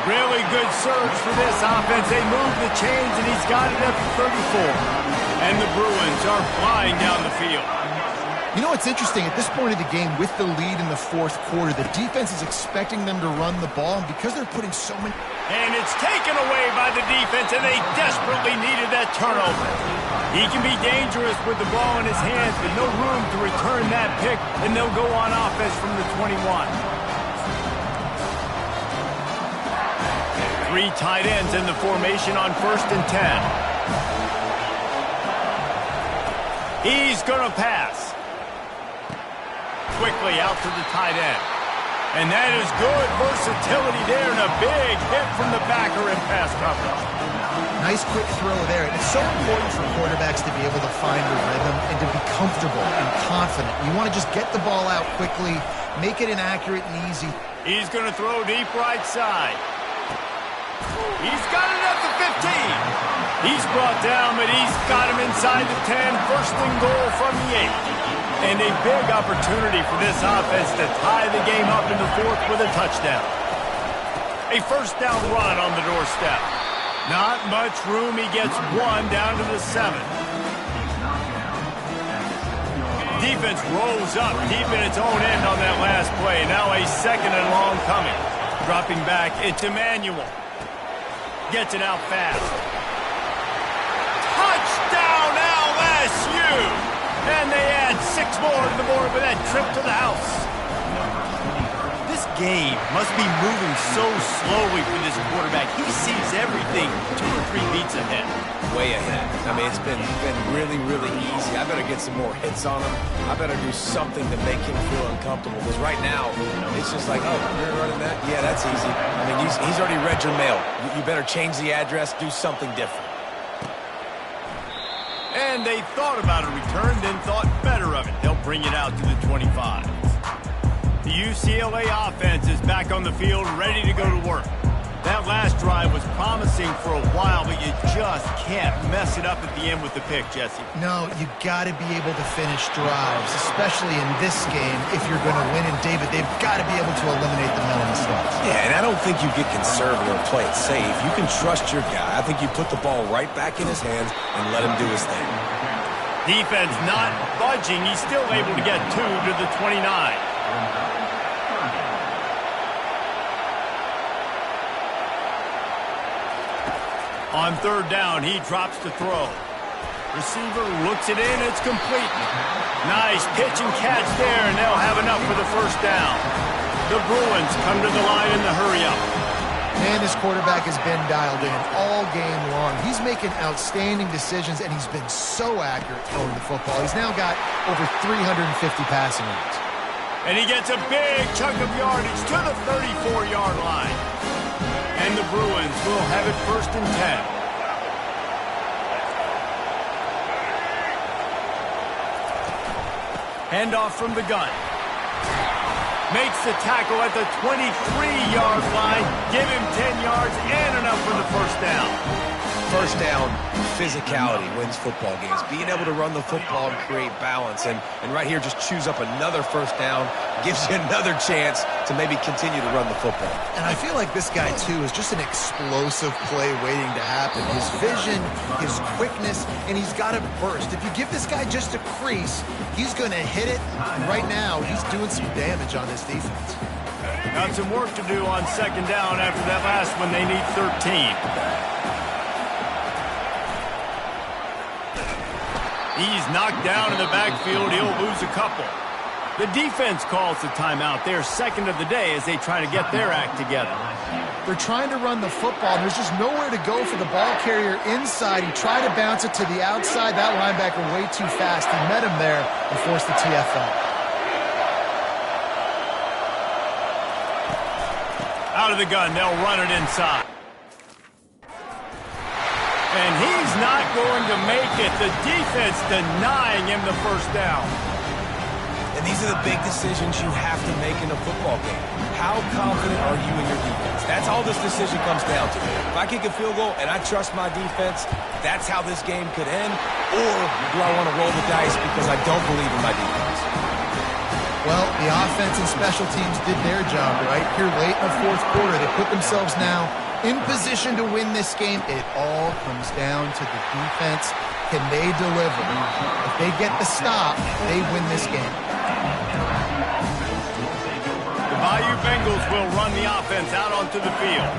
Really good surge for this offense. They move the chains, and he's got it up to 34. And the Bruins are flying down the field. You know, it's interesting. At this point of the game, with the lead in the 4th quarter, the defense is expecting them to run the ball, and because they're putting so many... And it's taken away by the defense, and they desperately needed that turnover. He can be dangerous with the ball in his hands, but no room to return that pick, and they'll go on offense from the 21. 3 tight ends in the formation on 1st and 10. He's going to pass. Quickly out to the tight end. And that is good versatility there, and a big hit from the backer in pass coverage. Nice quick throw there. And it's so important for quarterbacks to be able to find a rhythm and to be comfortable and confident. You want to just get the ball out quickly, make it inaccurate and easy. He's going to throw deep right side. He's got it at the 15. He's brought down, but he's got him inside the 10. 1st and goal from the 8. And a big opportunity for this offense to tie the game up in the 4th with a touchdown. A 1st down run on the doorstep. Not much room. He gets 1 down to the 7. Defense rolls up deep in its own end on that last play. Now a 2nd and long coming. Dropping back, it's Emmanuel. Gets it out fast. Touchdown LSU! And they add 6 more to the board with that trip to the house. This game must be moving so slowly for this quarterback. He sees everything 2 or 3 beats ahead. Way ahead. I mean, it's been really, really easy. I better get some more hits on him. I better do something to make him feel uncomfortable. Because right now, it's just like, oh, you're running that? Yeah, that's easy. I mean, he's already read your mail. You better change the address, do something different. And they thought about a return, then thought better of it. They'll bring it out to the 25. The UCLA offense is back on the field, ready to go to work. That last drive was promising for a while, but you just can't mess it up at the end with the pick, Jesse. No, you got to be able to finish drives, especially in this game. If you're going to win, and David, they've got to be able to eliminate the mental mistakes. Yeah, and I don't think you get conservative or play it safe. You can trust your guy. I think you put the ball right back in his hands and let him do his thing. Defense not budging. He's still able to get 2 to the 29. On 3rd down, he drops to throw. Receiver looks it in, it's complete. Nice pitch and catch there, and they'll have enough for the 1st down. The Bruins come to the line in the hurry-up. And his quarterback has been dialed in all game long. He's making outstanding decisions, and he's been so accurate throwing the football. He's now got over 350 passing yards. And he gets a big chunk of yardage to the 34-yard line. And the Bruins will have it 1st and 10. Handoff from the gun. Makes the tackle at the 23-yard line. Give him 10 yards and enough for the 1st down. 1st down, physicality wins football games. Being able to run the football and create balance. And right here, just choose up another 1st down. Gives you another chance to maybe continue to run the football. And I feel like this guy, too, is just an explosive play waiting to happen. His vision, his quickness, and he's got a burst. If you give this guy just a crease, he's going to hit it. And right now, he's doing some damage on this defense. Got some work to do on 2nd down after that last one. They need 13. He's knocked down in the backfield. He'll lose a couple. The defense calls the timeout. They're 2nd of the day as they try to get their act together. They're trying to run the football, and there's just nowhere to go for the ball carrier inside. He tried to bounce it to the outside. That linebacker way too fast. He met him there and forced the TFL. Out of the gun, they'll run it inside. And he's not going to make it. The defense denying him the 1st down. And these are the big decisions you have to make in a football game. How confident are you in your defense? That's all this decision comes down to. If I kick a field goal and I trust my defense, that's how this game could end. Or do I want to roll the dice because I don't believe in my defense? Well, the offense and special teams did their job right here late in the 4th quarter. They put themselves now in position to win this game. It all comes down to the defense. Can they deliver? If they get the stop, they win this game. The Bayou Bengals will run the offense out onto the field.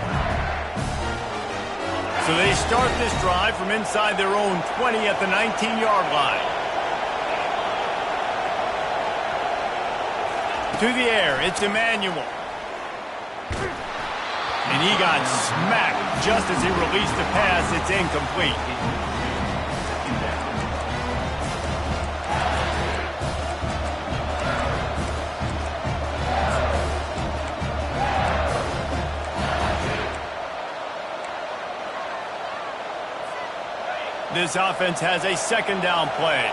So they start this drive from inside their own 20 at the 19-yard line. To the air, it's Emmanuel. And he got smacked just as he released the pass. It's incomplete. This offense has a 2nd down play.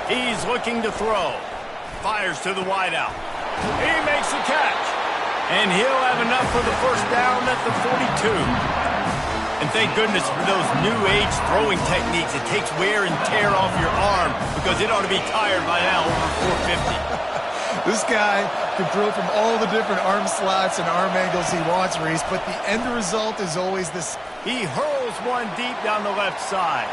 He's looking to throw. Fires to the wideout. He makes the catch. And he'll have enough for the 1st down at the 42. And thank goodness for those new age throwing techniques. It takes wear and tear off your arm because it ought to be tired by now over 450. This guy can throw from all the different arm slots and arm angles he wants, Reese, but the end result is always this. He hurls one deep down the left side.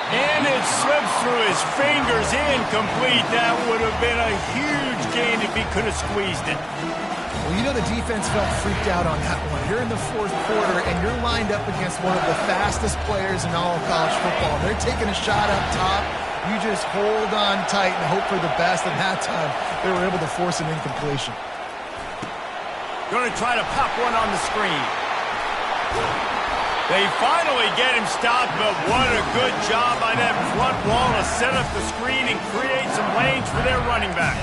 And it slips through his fingers, incomplete. That would have been a huge gain if he could have squeezed it. Well, you know the defense felt freaked out on that one. You're in the fourth quarter, and you're lined up against one of the fastest players in all of college football. They're taking a shot up top. You just hold on tight and hope for the best, and that time they were able to force an incompletion. Going to try to pop one on the screen. They finally get him stopped, but what a good job by that front wall to set up the screen and create some lanes for their running back.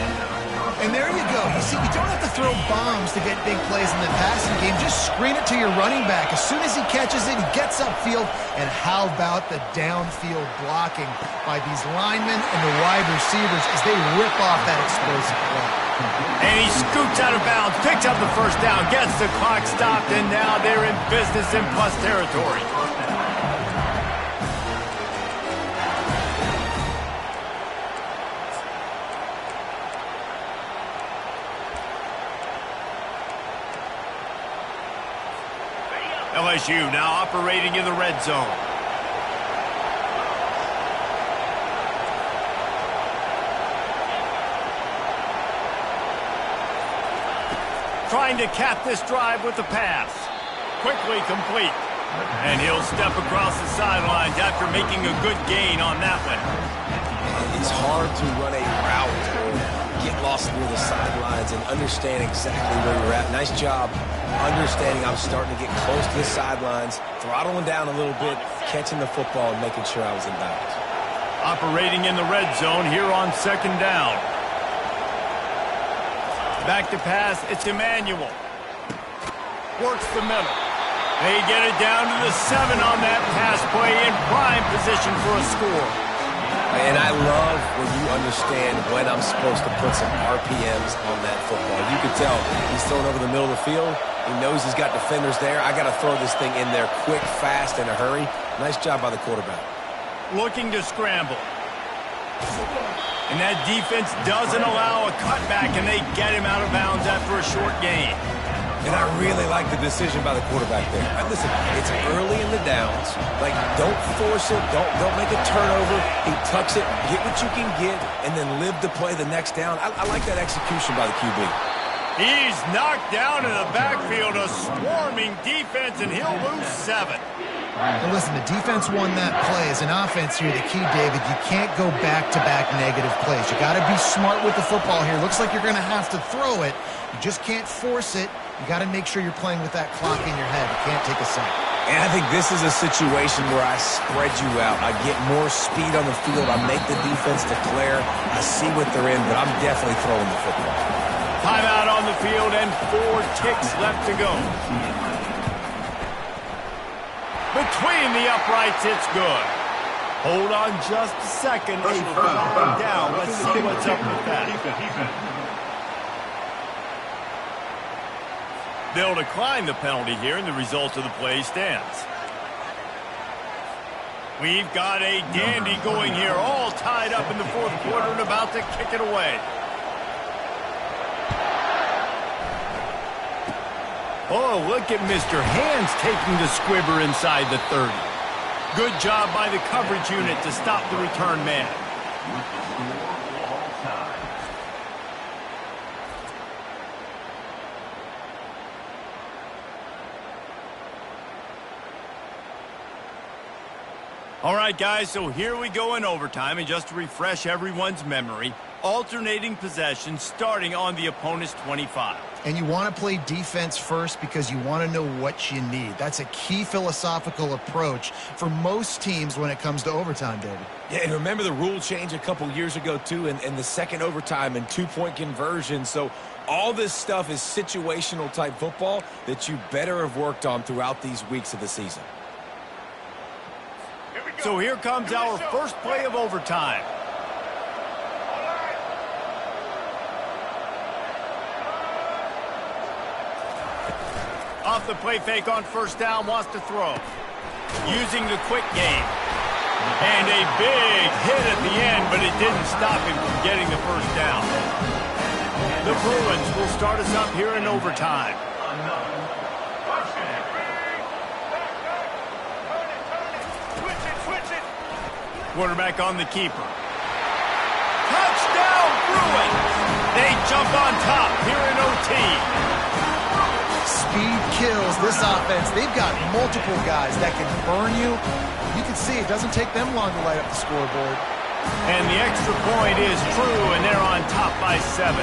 And there you go. You see, you don't have to throw bombs to get big plays in the passing game. Just screen it to your running back. As soon as he catches it, he gets upfield. And how about the downfield blocking by these linemen and the wide receivers as they rip off that explosive play. And he scoots out of bounds, picks up the first down, gets the clock stopped, and now they're in business in plus territory. LSU now operating in the red zone. Trying to cap this drive with the pass. Quickly complete. And he'll step across the sidelines after making a good gain on that one. It's hard to run a route or get lost near the sidelines and understand exactly where you're at. Nice job understanding I'm starting to get close to the sidelines, throttling down a little bit, catching the football and making sure I was in bounds. Operating in the red zone here on second down. Back to pass, it's Emmanuel. Works the middle. They get it down to the 7 on that pass play in prime position for a score. And I love when you understand when I'm supposed to put some RPMs on that football. You can tell he's throwing over the middle of the field. He knows he's got defenders there. I got to throw this thing in there quick, fast, in a hurry. Nice job by the quarterback. Looking to scramble. And that defense doesn't allow a cutback, and they get him out of bounds after a short gain. And I really like the decision by the quarterback there. Listen, it's early in the downs. Like, don't force it. Don't make a turnover. He tucks it, get what you can get, and then live to play the next down. I like that execution by the QB. He's knocked down in the backfield, a swarming defense, and he'll lose 7. Well, listen, the defense won that play. As an offense here, the key, David, you can't go back-to-back negative plays. You got to be smart with the football here. Looks like you're going to have to throw it. You just can't force it. You got to make sure you're playing with that clock in your head. You can't take a sack. And I think this is a situation where I spread you out. I get more speed on the field. I make the defense declare. I see what they're in, but I'm definitely throwing the football. Timeout on the field and 4 ticks left to go. Between the uprights, it's good. Hold on just a second. A flag down. Let's see what's up with that. They'll decline the penalty here, and the result of the play stands. We've got a dandy going here, all tied up in the fourth quarter and about to kick it away. Oh, look at Mr. Hands taking the squibber inside the 30. Good job by the coverage unit to stop the return man. All right, guys, so here we go in overtime, and just to refresh everyone's memory, alternating possession starting on the opponent's 25. And you want to play defense first because you want to know what you need. That's a key philosophical approach for most teams when it comes to overtime, David. Yeah, and remember the rule change a couple years ago, too, and the second overtime and 2-point conversion. So all this stuff is situational type football that you better have worked on throughout these weeks of the season. So here comes our first play of overtime. Off the play fake on first down, wants to throw. Using the quick game. And a big hit at the end, but it didn't stop him from getting the first down. The Bruins will start us up here in overtime. Quarterback on the keeper. Touchdown, Bruins! They jump on top here in OT. Speed kills this offense. They've got multiple guys that can burn you. You can see it doesn't take them long to light up the scoreboard. And the extra point is true, and they're on top by 7.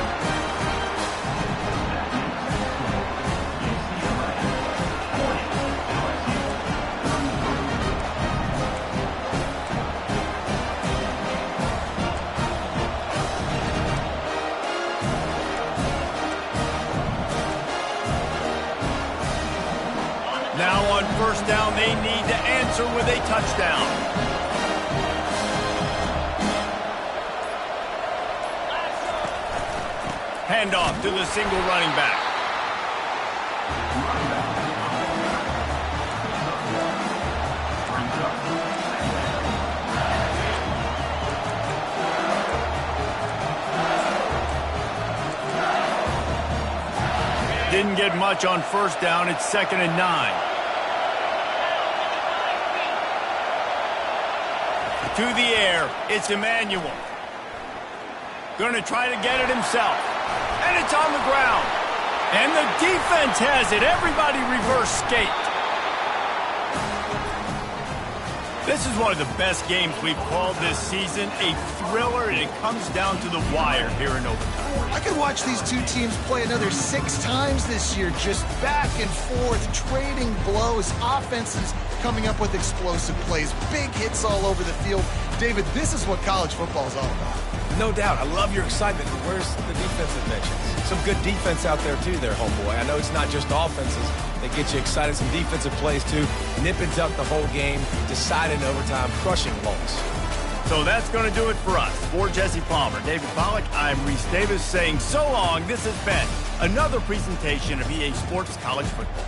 Now on first down, they need to answer with a touchdown. Handoff to the single running back. Didn't get much on first down. It's 2nd and 9. To the air, it's Emmanuel. Going to try to get it himself. And it's on the ground. And the defense has it. Everybody reverse skate. This is one of the best games we've called this season. A thriller, and it comes down to the wire here in overtime. I could watch these two teams play another 6 times this year, just back and forth, trading blows, offenses coming up with explosive plays, big hits all over the field. David, this is what college football is all about. No doubt. I love your excitement. Where's the defensive mentions? Some good defense out there, too, there, homeboy. I know it's not just offenses that get you excited. Some defensive plays, too. Nip and tuck the whole game, decide in overtime, crushing loss. So that's going to do it for us. For Jesse Palmer, David Pollack, I'm Reese Davis saying so long. This has been another presentation of EA Sports College Football.